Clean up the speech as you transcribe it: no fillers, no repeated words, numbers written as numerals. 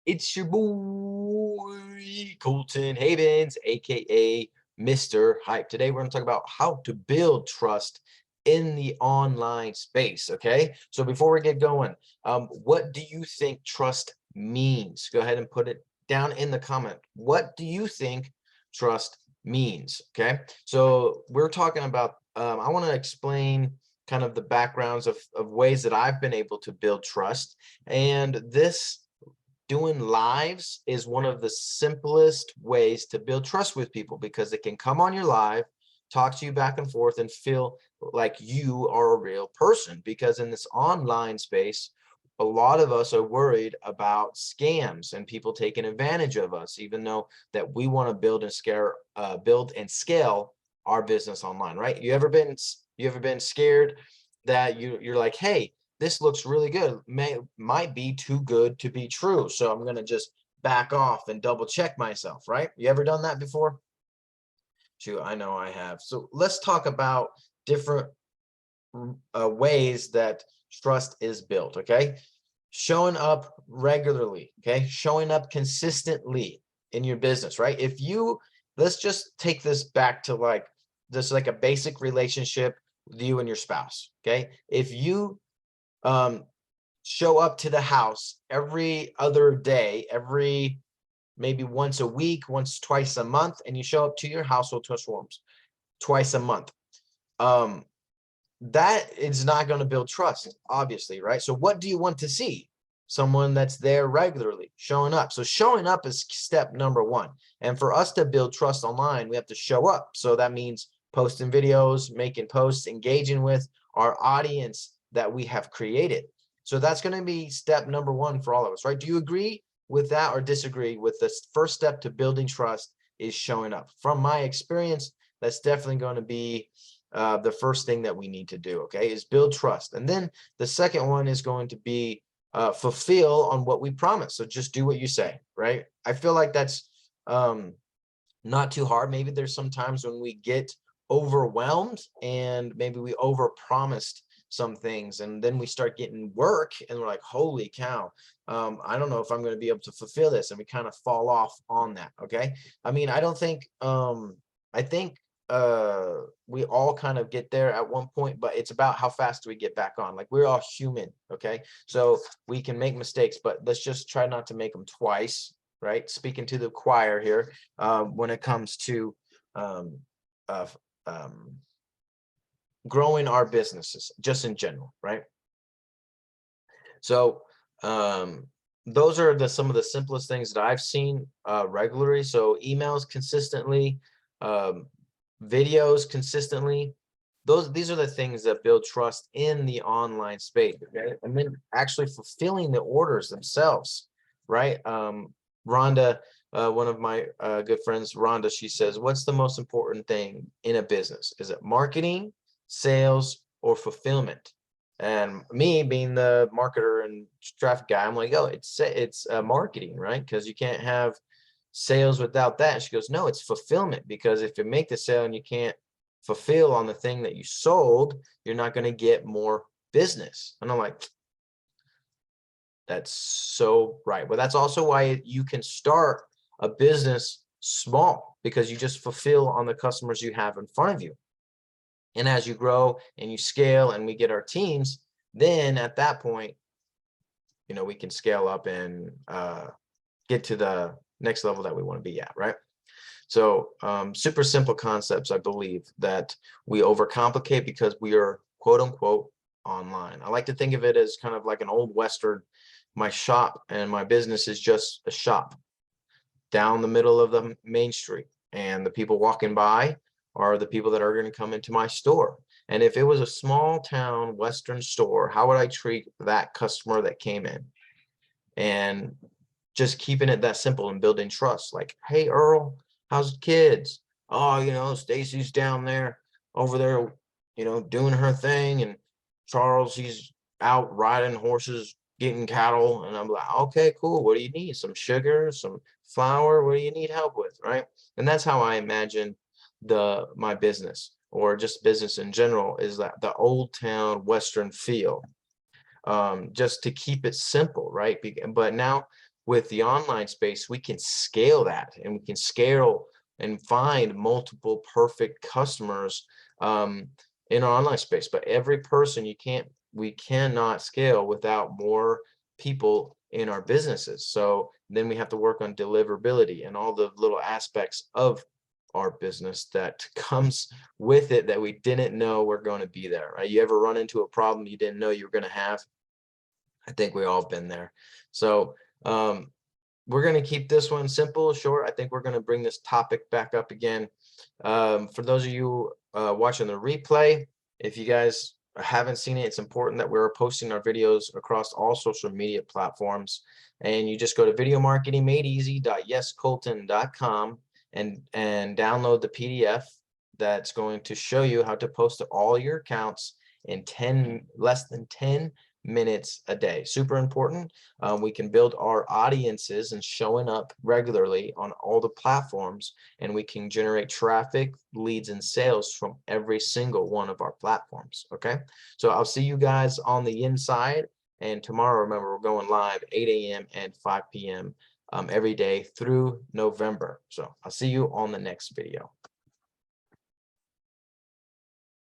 It's your boy Colton Havens, aka Mr. Hype. Today we're going to talk about how to build trust in the online space. Okay, so before we get going, what do you think trust means? Go ahead and put it down in the comment. What do you think trust means? Okay, so we're talking about. I want to explain kind of the backgrounds of ways that I've been able to build trust, and this doing lives is one of the simplest ways to build trust with people because they can come on your live, talk to you back and forth, and feel like you are a real person. Because in this online space, a lot of us are worried about scams and people taking advantage of us, even though that we want to build and scale our business online, right? You ever been scared that you're like, hey, this looks really good, might be too good to be true, so I'm going to just back off and double check myself, right? You ever done that before? Shoot, I know I have. So let's talk about different ways that trust is built. Okay, showing up regularly, okay, showing up consistently in your business, right? If you, let's just take this back to like this, like a basic relationship with you and your spouse. Okay, if you um show up to the house every other day, every maybe once a week, once, twice a month, and you show up to your household transforms twice a month, um, that is not going to build trust, obviously, right? So what do you want to see? Someone that's there regularly, showing up. So showing up is step number one. And for us to build trust online, we have to show up. So that means posting videos, making posts, engaging with our audience that we have created. So that's going to be step number one for all of us, right? Do you agree with that or disagree with this first step to building trust is showing up? From my experience, that's definitely going to be the first thing that we need to do, okay, is build trust. And then the second one is going to be fulfill on what we promise. So just do what you say, right? I feel like that's not too hard. Maybe there's some times when we get overwhelmed and maybe we overpromised some things, and then we start getting work and we're like, holy cow, I don't know if I'm going to be able to fulfill this, and we kind of fall off on that. Okay, I mean, I don't think I think we all kind of get there at one point, but it's about how fast do we get back on. Like, we're all human. Okay, so we can make mistakes, but let's just try not to make them twice, right? Speaking to the choir here, when it comes to um, uh, um, growing our businesses just in general, right? So those are some of the simplest things that I've seen regularly. So emails consistently, um, videos consistently. These are the things that build trust in the online space. Okay? And then actually fulfilling the orders themselves, right? Rhonda, one of my good friends, Rhonda, she says, what's the most important thing in a business? Is it marketing, sales, or fulfillment? And me being the marketer and traffic guy, I'm like, oh, it's marketing, right? Because you can't have sales without that. And she goes, no, it's fulfillment, because if you make the sale and you can't fulfill on the thing that you sold, you're not going to get more business. And I'm like, that's so right. But that's also why you can start a business small, because you just fulfill on the customers you have in front of you. And as you grow and you scale and we get our teams, then at that point, you know, we can scale up and get to the next level that we want to be at, right? So super simple concepts, I believe, that we overcomplicate because we are quote unquote online. I like to think of it as kind of like an old Western. My shop and my business is just a shop down the middle of the main street, and the people walking by are the people that are going to come into my store. And if it was a small town Western store, how would I treat that customer that came in? And just keeping it that simple and building trust. Like, hey, Earl, how's the kids? Oh, you know, Stacy's down there over there, you know, doing her thing. And Charles, he's out riding horses, getting cattle. And I'm like, okay, cool. What do you need? Some sugar, some flour? What do you need help with? Right. And that's how I imagine my business, or just business in general, is that the old town Western feel, just to keep it simple, right? But now with the online space, we can scale that, and we can scale and find multiple perfect customers in our online space. But every person, we cannot scale without more people in our businesses. So then we have to work on deliverability and all the little aspects of our business that comes with it that we didn't know were going to be there, right? You ever run into a problem you didn't know you were going to have? I think we all been there. So we're going to keep this one simple, short. I think we're going to bring this topic back up again. For those of you watching the replay, if you guys haven't seen it, it's important that we're posting our videos across all social media platforms. And you just go to videomarketingmadeeasy.yescolton.com and download the PDF that's going to show you how to post to all your accounts in less than 10 minutes a day. Super important. We can build our audiences and showing up regularly on all the platforms, and we can generate traffic, leads, and sales from every single one of our platforms. Okay, so I'll see you guys on the inside, and tomorrow, remember, we're going live 8 a.m. and 5 p.m. Every day through November. So I'll see you on the next video.